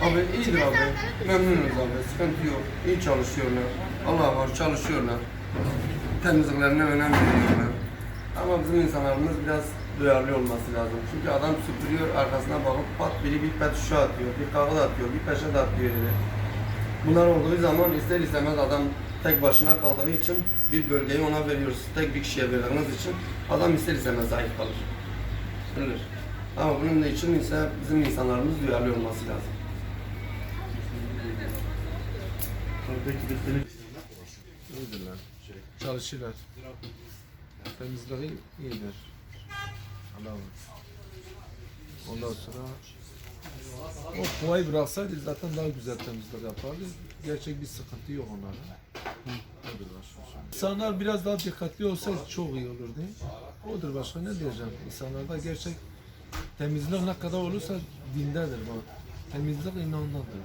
Abi iyidir abi. Memnunuz abi. Sıkıntı yok. İyi çalışıyorlar. Allah var çalışıyorlar. Temizliklerine önem veriyorlar. Ama bizim insanlarımız biraz duyarlı olması lazım. Çünkü adam süpürüyor, arkasına bakıp pat biri bir pet şişe atıyor, bir kağıt atıyor, bir peşet atıyor yere. Bunlar olduğu zaman ister istemez adam tek başına kaldığı için bir bölgeyi ona veriyoruz. Tek bir kişiye verdiğiniz için adam ister istemez zayıf kalır. Bilir. Ama bunun için ise bizim insanlarımız duyarlı olması lazım. Peki de senin İyidirler. Çalışırlar. Temizliği iyidir. Allah ondan sonra o kovayı bıraksaydı zaten daha güzel temizlik yapardı. Gerçek bir sıkıntı yok onlarda. İnsanlar biraz daha dikkatli olsaydı çok iyi olurdu. Odur, başka ne diyeceğim? İnsanlarda gerçek temizlik ne kadar olursa dindedir bu. Temizlik inandadır.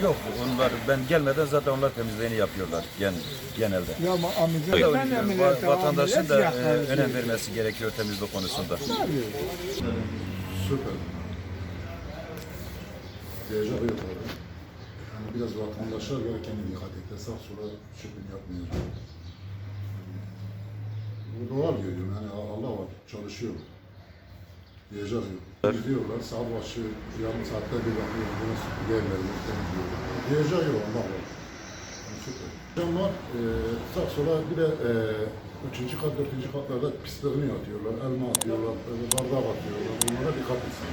Yok, onlar ben gelmeden zaten onlar temizliğini yapıyorlar genelde. Ya ama ameliyat ben ameliyata Vatandaşın da ameliyat yaparız. önem vermesi gerekiyor temizlik konusunda. süper. Diyecek yok abi. Yani biraz vatandaşlar gereken dikkat etti. Sağ sola çöpün yapmayacak. Bu doğal görüyorum. Yani Allah var, çalışıyor. Diyecek yok. Gidiyorlar, saat başı yarım saatte bir bakıyor. Bunu yerleri temizliyorlar. Diyecek yok, Allah var. Yani süper. Ama sağ sola bir de 3. kat, 4. katlarda pislerini atıyorlar. Elma atıyorlar, bardak atıyorlar. Bunlara dikkat etsin.